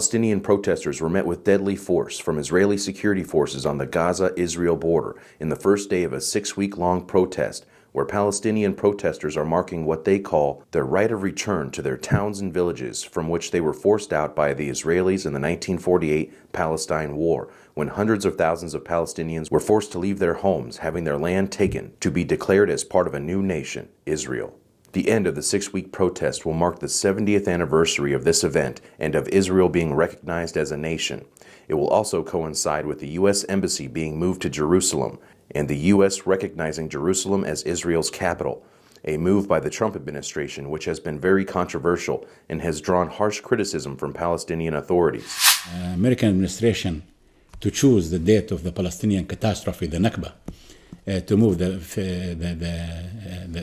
Palestinian protesters were met with deadly force from Israeli security forces on the Gaza-Israel border in the first day of a 6-week-long protest, where Palestinian protesters are marking what they call their right of return to their towns and villages from which they were forced out by the Israelis in the 1948 Palestine War, when hundreds of thousands of Palestinians were forced to leave their homes, having their land taken to be declared as part of a new nation, Israel. The end of the 6-week protest will mark the 70th anniversary of this event and of Israel being recognized as a nation. It will also coincide with the U.S. Embassy being moved to Jerusalem and the U.S. recognizing Jerusalem as Israel's capital, a move by the Trump administration which has been very controversial and has drawn harsh criticism from Palestinian authorities. American administration to choose the date of the Palestinian catastrophe, the Nakba, to move the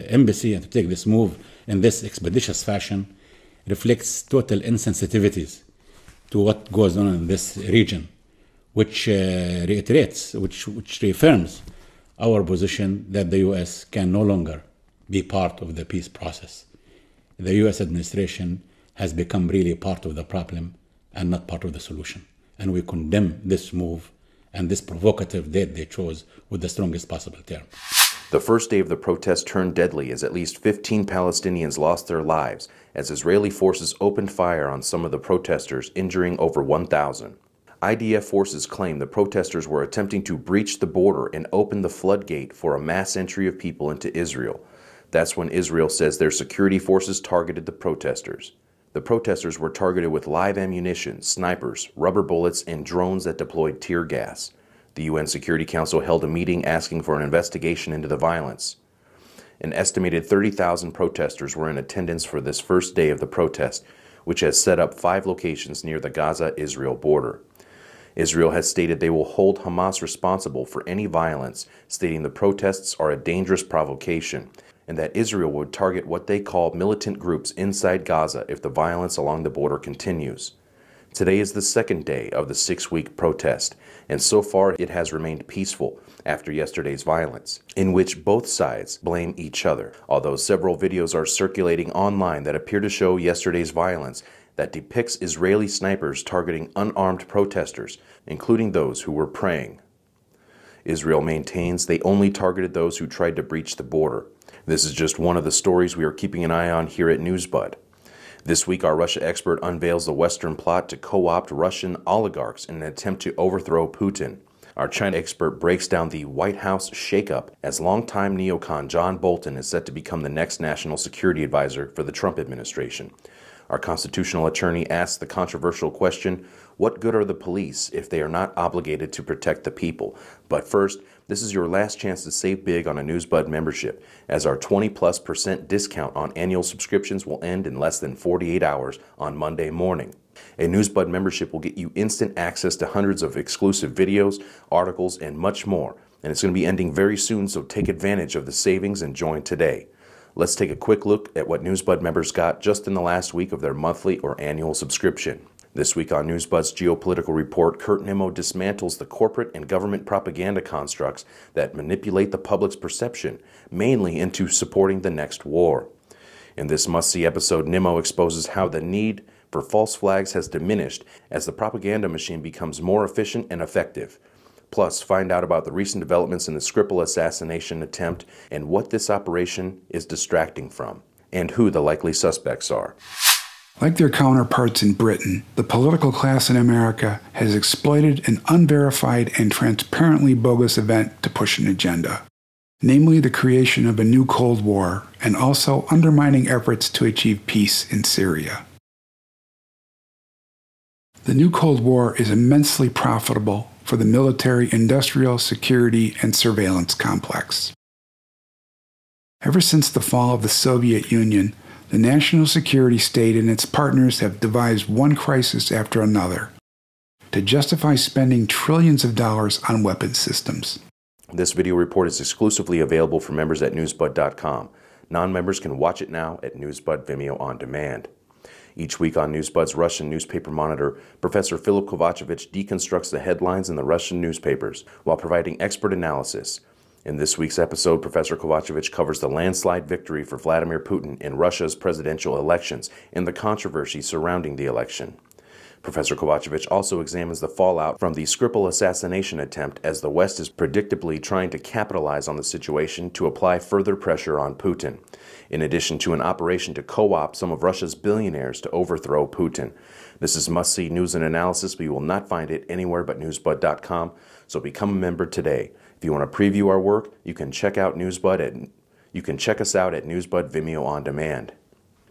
embassy and to take this move in this expeditious fashion reflects total insensitivities to what goes on in this region, which reaffirms our position that the U.S. can no longer be part of the peace process. The U.S. administration has become really part of the problem and not part of the solution. And we condemn this move and this provocative date they chose with the strongest possible term. The first day of the protest turned deadly as at least 15 Palestinians lost their lives as Israeli forces opened fire on some of the protesters, injuring over 1,000. IDF forces claim the protesters were attempting to breach the border and open the floodgate for a mass entry of people into Israel. That's when Israel says their security forces targeted the protesters. The protesters were targeted with live ammunition, snipers, rubber bullets, and drones that deployed tear gas. The UN Security Council held a meeting asking for an investigation into the violence. An estimated 30,000 protesters were in attendance for this first day of the protest, which has set up 5 locations near the Gaza-Israel border. Israel has stated they will hold Hamas responsible for any violence, stating the protests are a dangerous provocation, and that Israel would target what they call militant groups inside Gaza if the violence along the border continues. Today is the second day of the 6-week protest, and so far it has remained peaceful after yesterday's violence, in which both sides blame each other, although several videos are circulating online that appear to show yesterday's violence that depicts Israeli snipers targeting unarmed protesters, including those who were praying. Israel maintains they only targeted those who tried to breach the border. This is just one of the stories we are keeping an eye on here at Newsbud. This week, our Russia expert unveils the Western plot to co-opt Russian oligarchs in an attempt to overthrow Putin. Our China expert breaks down the White House shakeup as longtime neocon John Bolton is set to become the next national security advisor for the Trump administration. Our constitutional attorney asks the controversial question, what good are the police if they are not obligated to protect the people? But first, this is your last chance to save big on a Newsbud membership, as our 20+% discount on annual subscriptions will end in less than 48 hours on Monday morning. A Newsbud membership will get you instant access to hundreds of exclusive videos, articles, and much more. And it's going to be ending very soon, so take advantage of the savings and join today. Let's take a quick look at what Newsbud members got just in the last week of their monthly or annual subscription. This week on Newsbud's Geopolitical Report, Kurt Nimmo dismantles the corporate and government propaganda constructs that manipulate the public's perception, mainly into supporting the next war. In this must-see episode, Nimmo exposes how the need for false flags has diminished as the propaganda machine becomes more efficient and effective. Plus, find out about the recent developments in the Skripal assassination attempt and what this operation is distracting from, and who the likely suspects are. Like their counterparts in Britain, the political class in America has exploited an unverified and transparently bogus event to push an agenda, namely the creation of a new Cold War and also undermining efforts to achieve peace in Syria. The new Cold War is immensely profitable for the military, industrial, security, and surveillance complex. Ever since the fall of the Soviet Union, the national security state and its partners have devised one crisis after another to justify spending trillions of dollars on weapons systems. This video report is exclusively available for members at newsbud.com. Non-members can watch it now at Newsbud Vimeo On Demand. Each week on Newsbud's Russian Newspaper Monitor, Professor Philip Kovacevic deconstructs the headlines in the Russian newspapers while providing expert analysis. In this week's episode, Professor Kovacevic covers the landslide victory for Vladimir Putin in Russia's presidential elections and the controversy surrounding the election. Professor Kovacevic also examines the fallout from the Skripal assassination attempt as the West is predictably trying to capitalize on the situation to apply further pressure on Putin, in addition to an operation to co-opt some of Russia's billionaires to overthrow Putin. This is must-see news and analysis, but you will not find it anywhere but newsbud.com, so become a member today. If you want to preview our work, you can check out You can check us out at Newsbud Vimeo On Demand.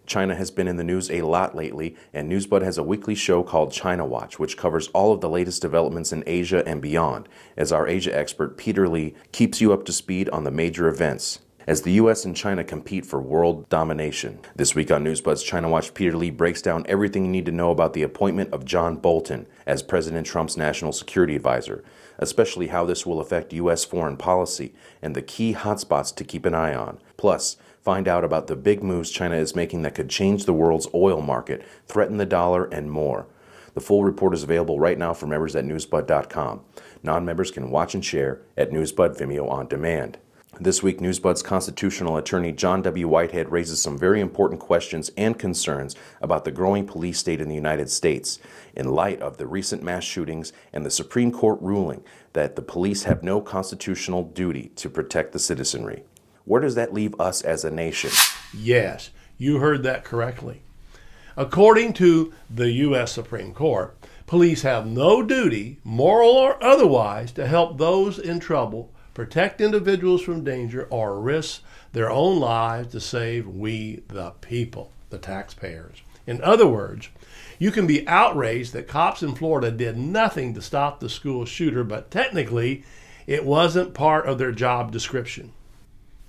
China has been in the news a lot lately, and Newsbud has a weekly show called China Watch, which covers all of the latest developments in Asia and beyond, as our Asia expert Peter Lee keeps you up to speed on the major events, as the U.S. and China compete for world domination. This week on Newsbud's China Watch, Peter Lee breaks down everything you need to know about the appointment of John Bolton as President Trump's national security advisor, especially how this will affect U.S. foreign policy and the key hotspots to keep an eye on. Plus, find out about the big moves China is making that could change the world's oil market, threaten the dollar, and more. The full report is available right now for members at newsbud.com. Non-members can watch and share at Newsbud Vimeo On Demand. This week, Newsbud's constitutional attorney John W. Whitehead raises some very important questions and concerns about the growing police state in the United States in light of the recent mass shootings and the Supreme Court ruling that the police have no constitutional duty to protect the citizenry. Where does that leave us as a nation? Yes, you heard that correctly. According to the U.S. Supreme Court, police have no duty, moral or otherwise, to help those in trouble, protect individuals from danger, or risk their own lives to save we the people, the taxpayers. In other words, you can be outraged that cops in Florida did nothing to stop the school shooter, but technically it wasn't part of their job description.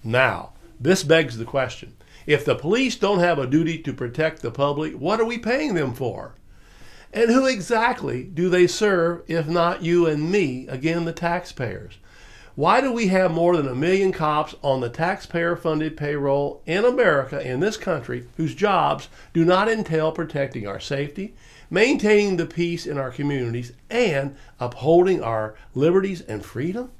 Now, this begs the question. If the police don't have a duty to protect the public, what are we paying them for? And who exactly do they serve if not you and me, again, the taxpayers? Why do we have more than 1 million cops on the taxpayer-funded payroll in America, in this country, whose jobs do not entail protecting our safety, maintaining the peace in our communities, and upholding our liberties and freedom?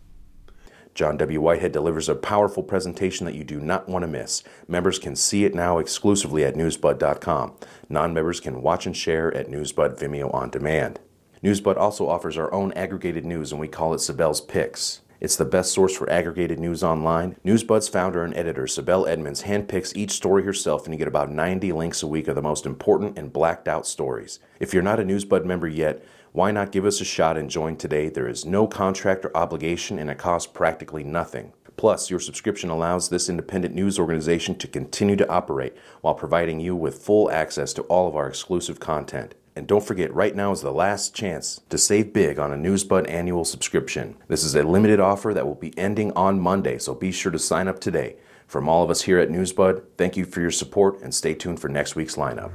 John W. Whitehead delivers a powerful presentation that you do not want to miss. Members can see it now exclusively at newsbud.com. Non-members can watch and share at Newsbud Vimeo On Demand. Newsbud also offers our own aggregated news, and we call it Sibel's Picks. It's the best source for aggregated news online. Newsbud's founder and editor, Sibel Edmonds, handpicks each story herself, and you get about 90 links a week of the most important and blacked out stories. If you're not a Newsbud member yet, why not give us a shot and join today? There is no contract or obligation, and it costs practically nothing. Plus, your subscription allows this independent news organization to continue to operate while providing you with full access to all of our exclusive content. And don't forget, right now is the last chance to save big on a Newsbud annual subscription. This is a limited offer that will be ending on Monday, so be sure to sign up today. From all of us here at Newsbud, thank you for your support, and stay tuned for next week's lineup.